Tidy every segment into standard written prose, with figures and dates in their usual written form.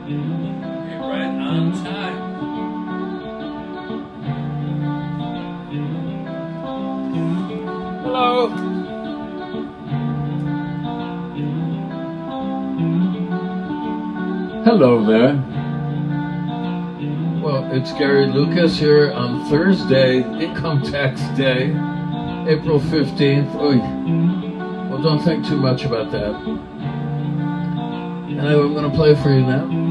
Right on time. Hello. Hello there. Well, it's Gary Lucas here on Thursday, Income Tax Day, April 15th. Oy. Well, don't think too much about that. And I'm going to play for you now.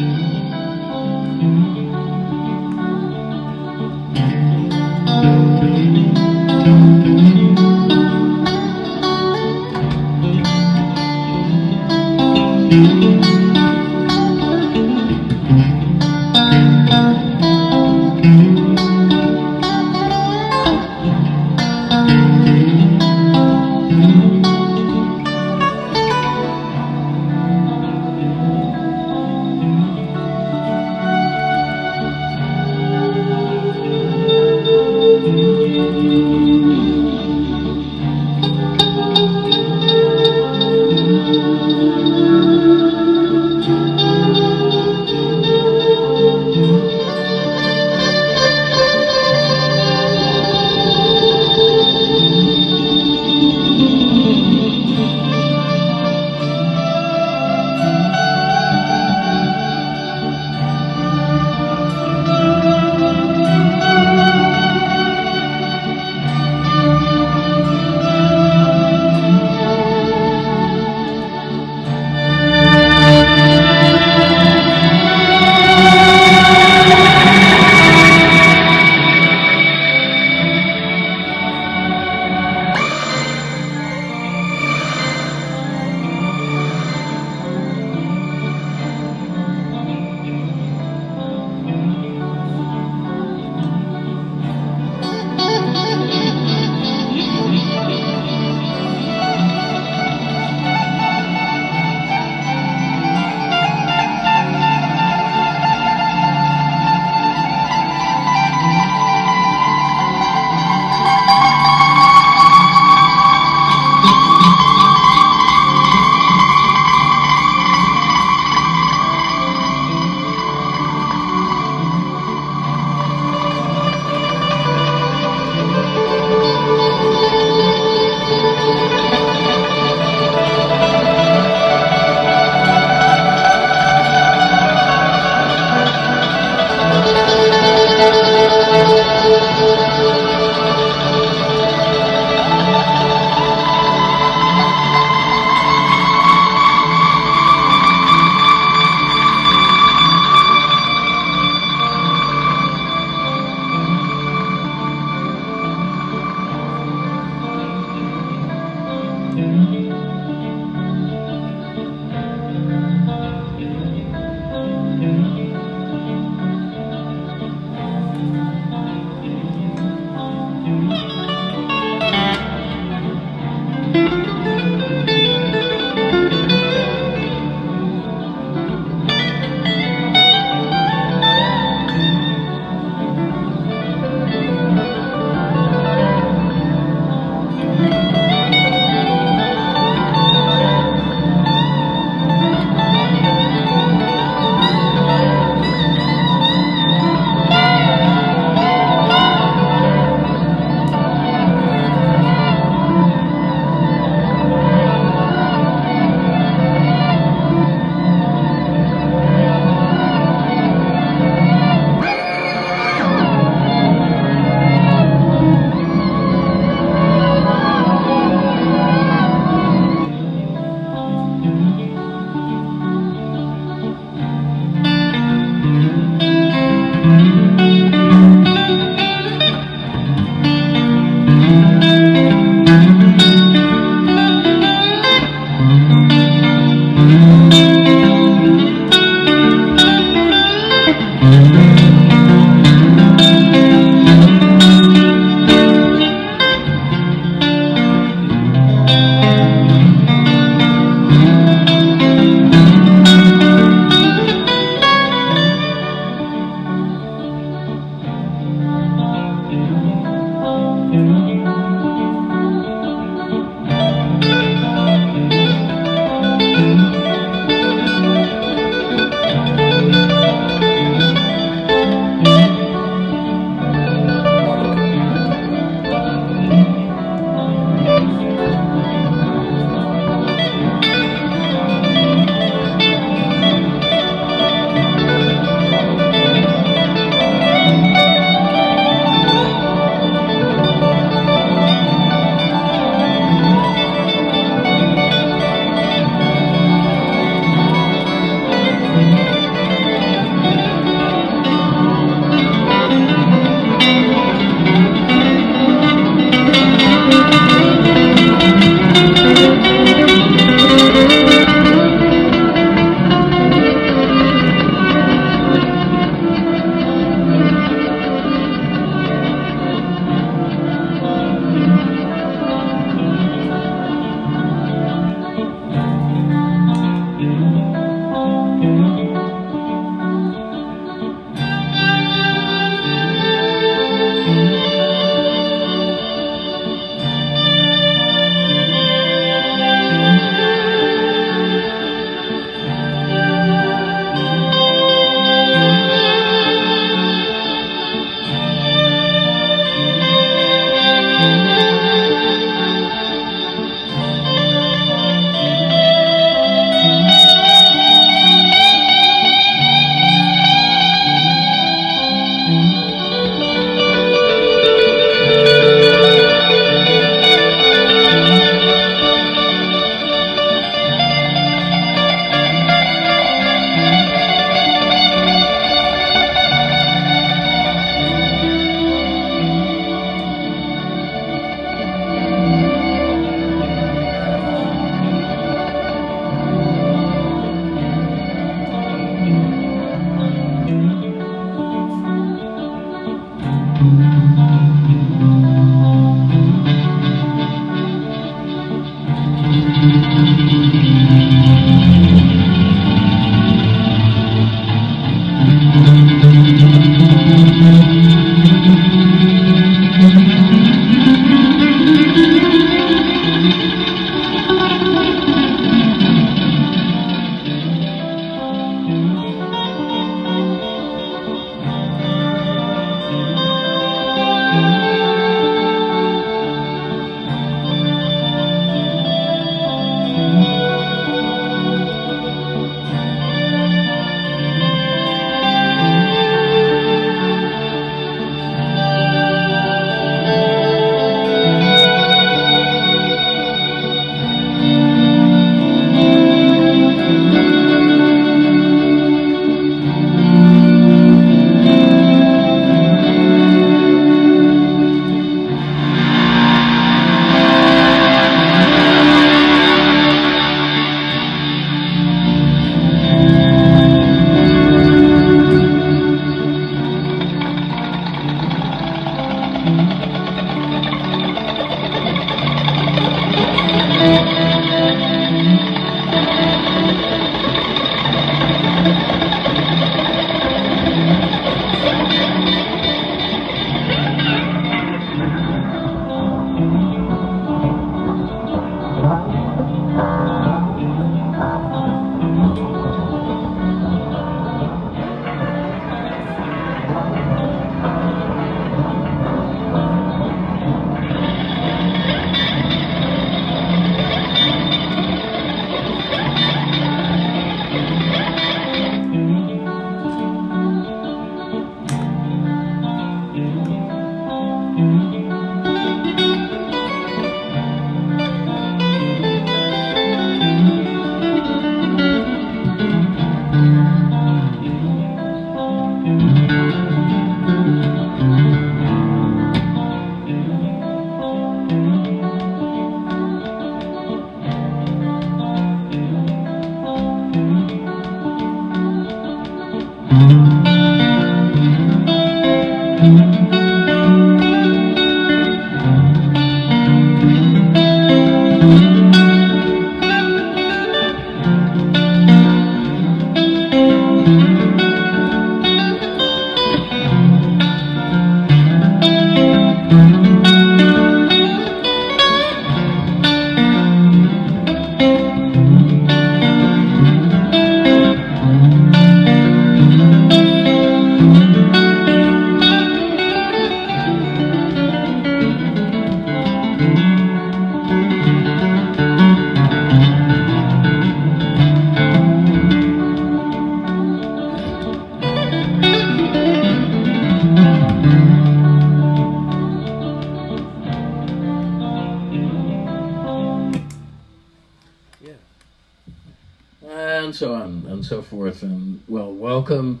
And so on and so forth. And well, welcome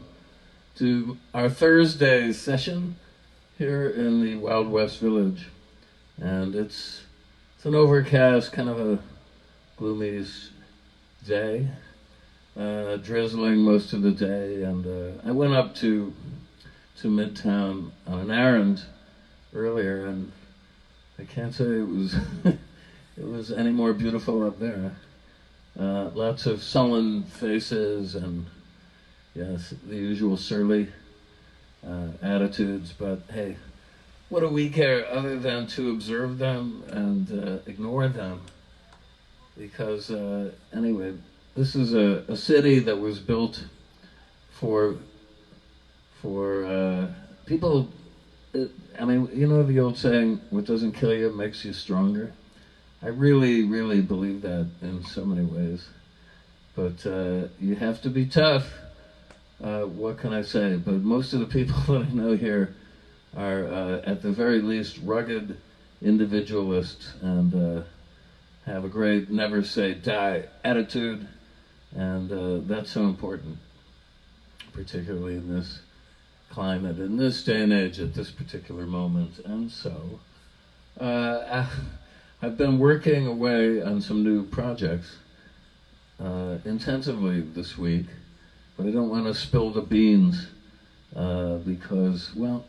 to our Thursday session here in the Wild West Village. And it's an overcast, kind of a gloomy day, drizzling most of the day. And I went up to Midtown on an errand earlier, and I can't say it was it was any more beautiful up there. Lots of sullen faces and, yes, the usual surly attitudes, but hey, what do we care other than to observe them and ignore them? Because anyway, this is a city that was built for people. I mean, you know the old saying, what doesn't kill you makes you stronger? I really, really believe that in so many ways. But you have to be tough. What can I say? But most of the people that I know here are, at the very least, rugged individualists and have a great never say die attitude. And that's so important, particularly in this climate, in this day and age, at this particular moment. And so, I've been working away on some new projects intensively this week, but I don't want to spill the beans because, well,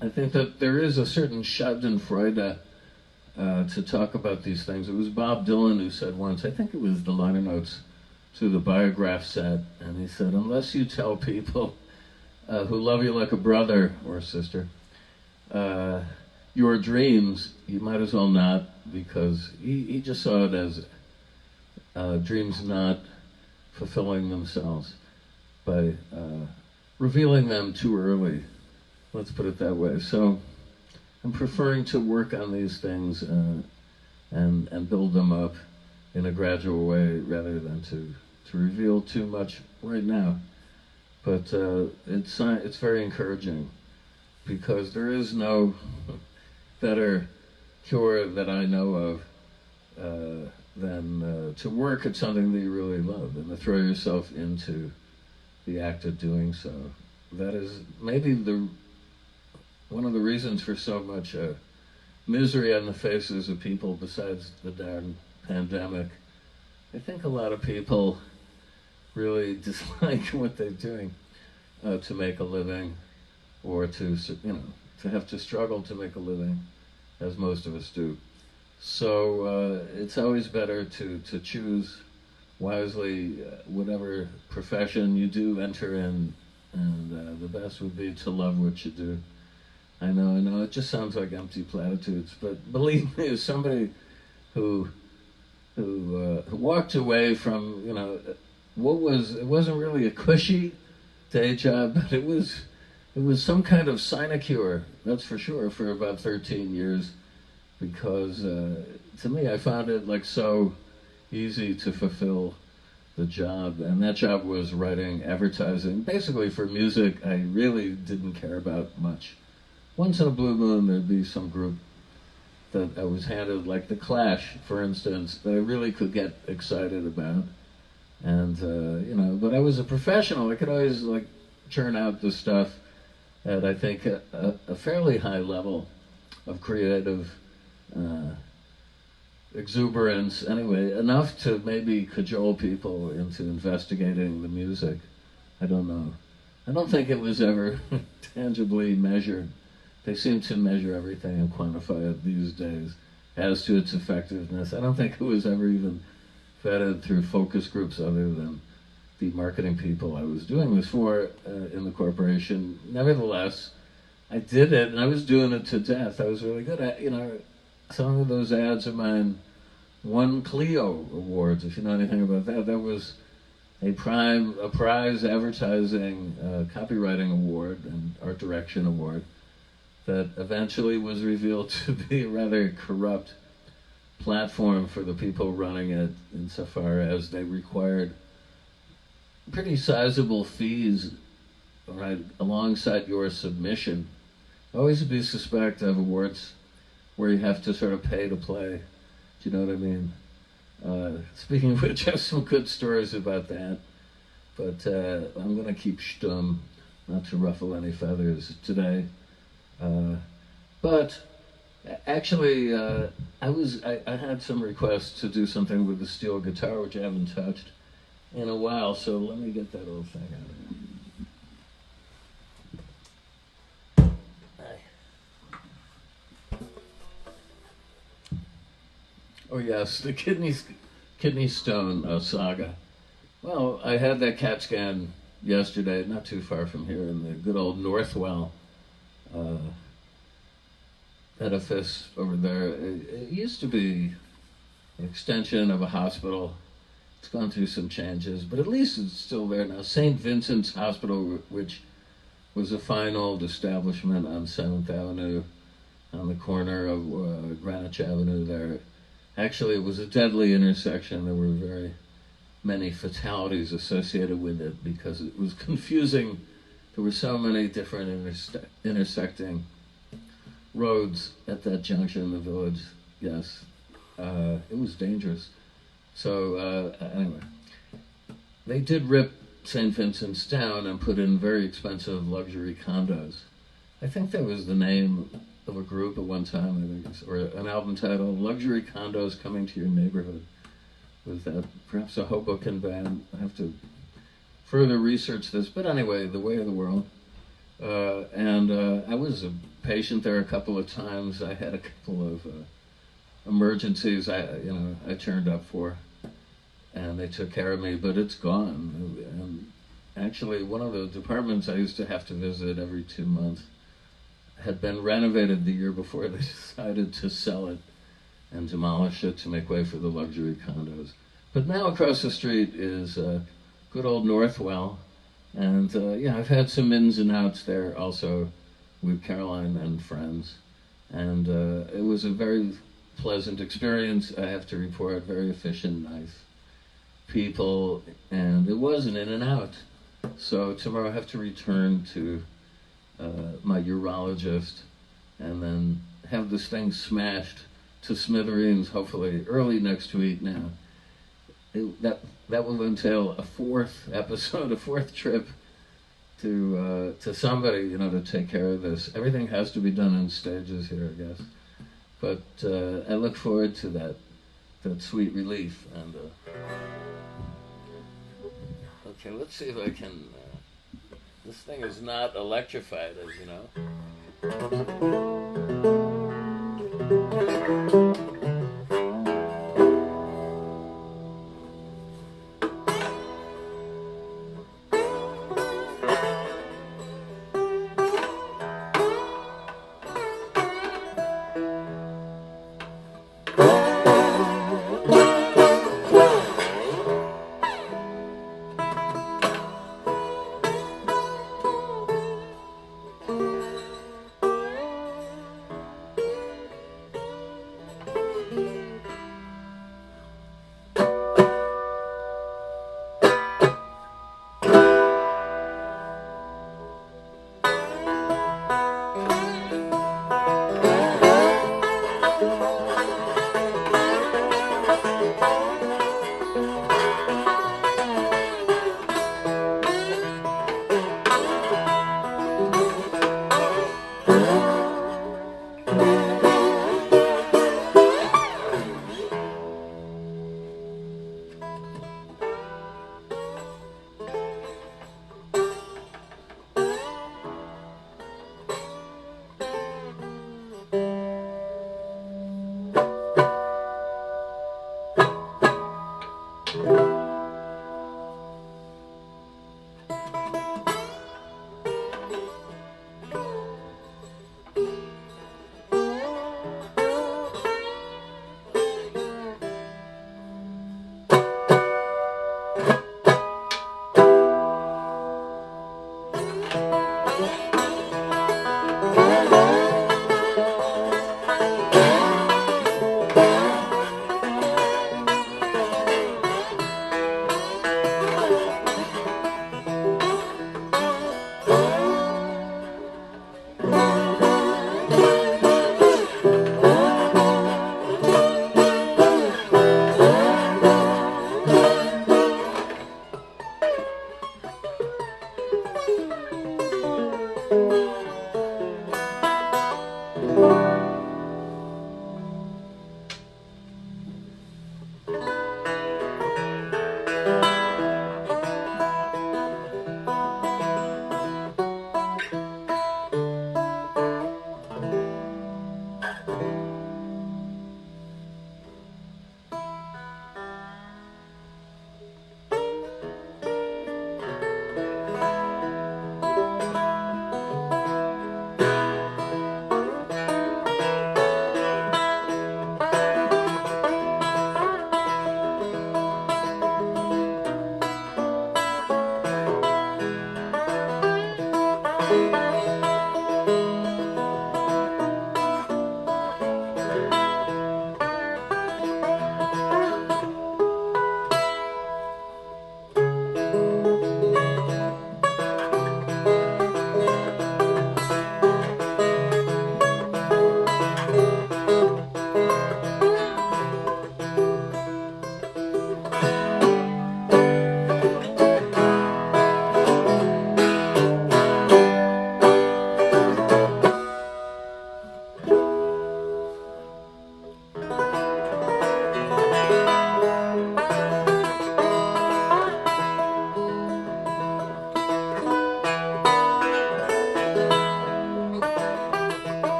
I think that there is a certain Schadenfreude to talk about these things. It was Bob Dylan who said once, I think it was the liner notes to the Biograph set, and he said, unless you tell people who love you like a brother or sister, your dreams, you might as well not, because he just saw it as dreams not fulfilling themselves by revealing them too early. Let's put it that way. So I'm preferring to work on these things and build them up in a gradual way rather than to reveal too much right now. But it's very encouraging because there is no better cure that I know of than to work at something that you really love and to throw yourself into the act of doing so. That is maybe one of the reasons for so much misery on the faces of people besides the darn pandemic. I think a lot of people really dislike what they're doing to make a living, or to have to struggle to make a living, as most of us do. So it's always better to choose wisely whatever profession you do enter in, and the best would be to love what you do. I know, it just sounds like empty platitudes, but believe me, as somebody who walked away from, it wasn't really a cushy day job, but it was some kind of sinecure, that's for sure, for about 13 years, because to me, I found it like so easy to fulfill the job, and that job was writing advertising, basically for music I really didn't care about much. Once in a blue moon, there'd be some group that I was handed, like The Clash, for instance, that I really could get excited about. And, but I was a professional. I could always, churn out the stuff at, I think, a fairly high level of creative exuberance. Anyway, enough to maybe cajole people into investigating the music. I don't know. I don't think it was ever tangibly measured. They seem to measure everything and quantify it these days as to its effectiveness. I don't think it was ever even vetted through focus groups other than the marketing people I was doing this for in the corporation. Nevertheless, I did it, and I was doing it to death. I was really good at, some of those ads of mine won Clio awards, if you know anything about that. That was a prize advertising copywriting award and art direction award. that eventually was revealed to be a rather corrupt platform for the people running it, insofar as they required pretty sizable fees, right, alongside your submission. Always be suspect of awards where you have to sort of pay to play. Do you know what I mean? Speaking of which, I have some good stories about that, but I'm going to keep stum, not to ruffle any feathers today. But actually, I had some requests to do something with the steel guitar, which I haven't touched in a while. So let me get that old thing out of here. Oh yes, the kidney stone saga. Well, I had that CAT scan yesterday, not too far from here, in the good old Northwell uh, edifice over there. It used to be an extension of a hospital. It's gone through some changes, but at least it's still there now. St. Vincent's Hospital, which was a fine old establishment on 7th Avenue, on the corner of Greenwich Avenue there. Actually, it was a deadly intersection. There were very many fatalities associated with it because it was confusing. There were so many different intersecting roads at that junction in the village. Yes, it was dangerous. So anyway, they did rip St. Vincent's down and put in very expensive luxury condos. I think that was the name of a group at one time, I think, or an album title, Luxury Condos Coming to Your Neighborhood. Was that perhaps a Hoboken band? I have to further research this. But anyway, the way of the world. I was a patient there a couple of times. I had a couple of emergencies I turned up for, and they took care of me, but it's gone. And actually, one of the departments I used to have to visit every 2 months had been renovated the year before they decided to sell it and demolish it to make way for the luxury condos. But now across the street is good old Northwell, and I've had some ins and outs there also with Caroline and friends, and it was a very pleasant experience. I have to report, very efficient, nice people, and it was an in and out. So tomorrow I have to return to my urologist and then have this thing smashed to smithereens, hopefully early next week now. That will entail a fourth episode, a fourth trip to somebody, to take care of this. Everything has to be done in stages here, I guess. But I look forward to that sweet relief. And okay, let's see if I can. This thing is not electrified, as you know.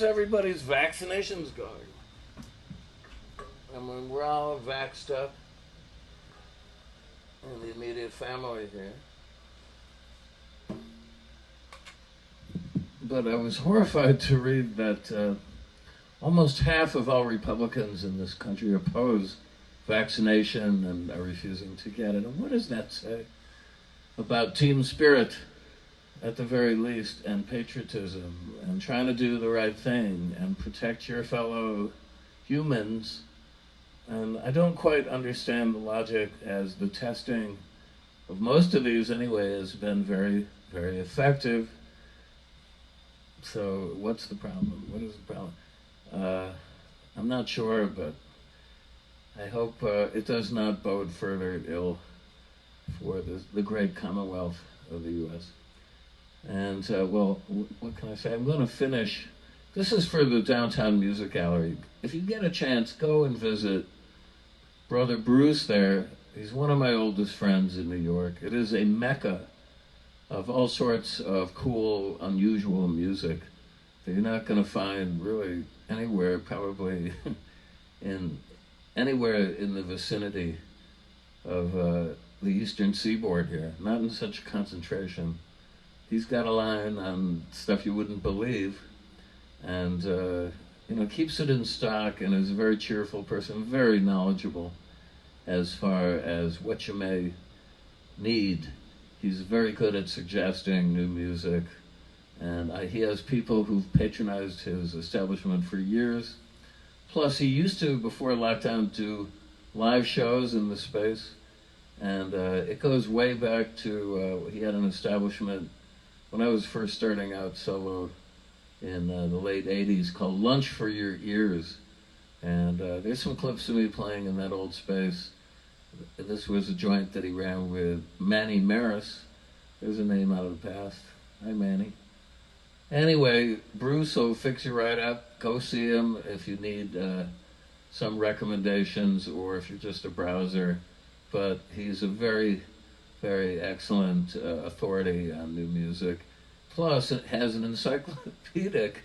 how's everybody's vaccinations going? I mean, we're all vaxxed up in the immediate family here. But I was horrified to read that almost half of all Republicans in this country oppose vaccination and are refusing to get it. And what does that say about team spirit, at the very least, and patriotism, and trying to do the right thing and protect your fellow humans? And I don't quite understand the logic, as the testing of most of these anyway has been very, very effective. So what's the problem? What is the problem? I'm not sure, but I hope it does not bode further ill for the great Commonwealth of the U.S. And, well, what can I say? I'm going to finish. This is for the Downtown Music Gallery. If you get a chance, go and visit Brother Bruce there. He's one of my oldest friends in New York. It is a mecca of all sorts of cool, unusual music that you're not going to find really anywhere, probably anywhere in the vicinity of the Eastern Seaboard here. Not in such concentration. He's got a line on stuff you wouldn't believe, and keeps it in stock, and is a very cheerful person, very knowledgeable as far as what you may need. He's very good at suggesting new music, and he has people who've patronized his establishment for years. Plus, he used to, before lockdown, do live shows in the space, and it goes way back to he had an establishment when I was first starting out solo in the late 80s called Lunch for Your Ears. And there's some clips of me playing in that old space. This was a joint that he ran with Manny Maris. There's a name out of the past. Hi, Manny. Anyway, Bruce will fix you right up. Go see him if you need some recommendations or if you're just a browser. But he's a very, very excellent authority on new music. Plus, it has an encyclopedic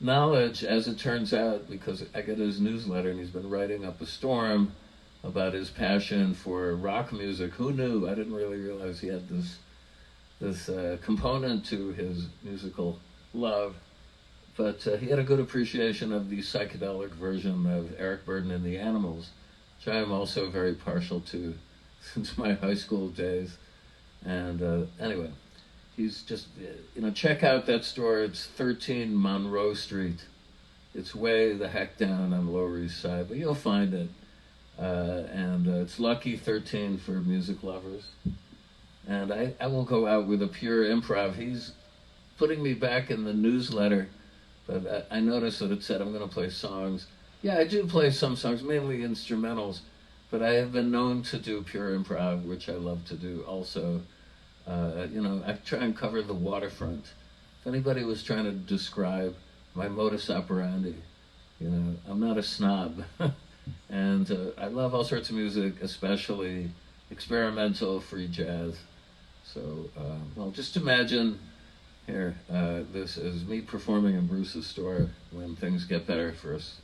knowledge, as it turns out, because I get his newsletter, and he's been writing up a storm about his passion for rock music. Who knew? I didn't really realize he had this component to his musical love. But he had a good appreciation of the psychedelic version of Eric Burdon and the Animals, which I am also very partial to since my high school days. And anyway, he's just, check out that store. It's 13 Monroe Street. It's way the heck down on the Lower East Side, but you'll find it. And it's Lucky 13 for music lovers. And I will go out with a pure improv. He's putting me back in the newsletter, but I noticed that it said I'm going to play songs. Yeah, I do play some songs, mainly instrumentals, but I have been known to do pure improv, which I love to do also. I try and cover the waterfront. If anybody was trying to describe my modus operandi, I'm not a snob. And I love all sorts of music, especially experimental, free jazz. So, just imagine here, this is me performing in Bruce's store when things get better for us.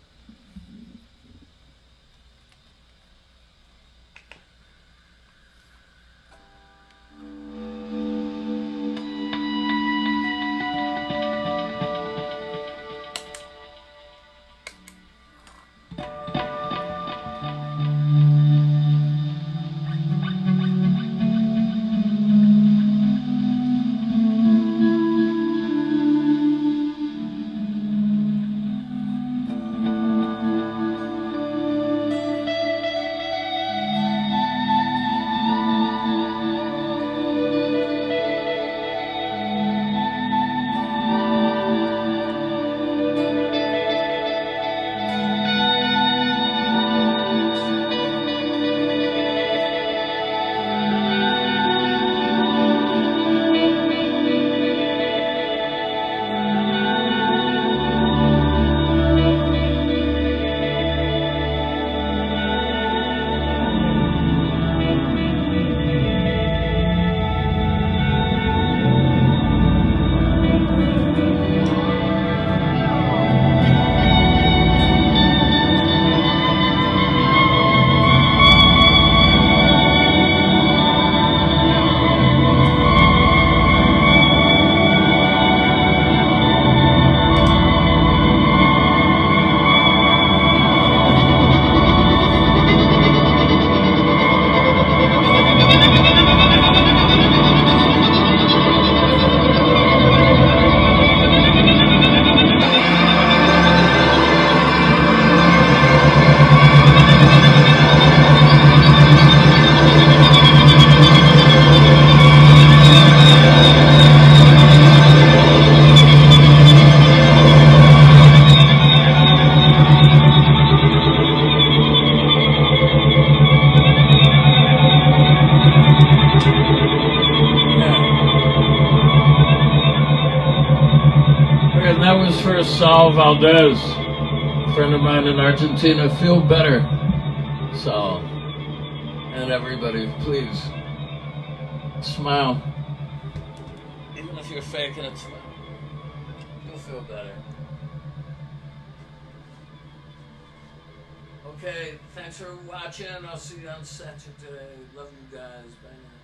that was for Sal Valdez, a friend of mine in Argentina. Feel better, Sal. And everybody, please, smile. Even if you're faking it, smile. You'll feel better. Okay, thanks for watching. I'll see you on Saturday. Love you guys. Bye now.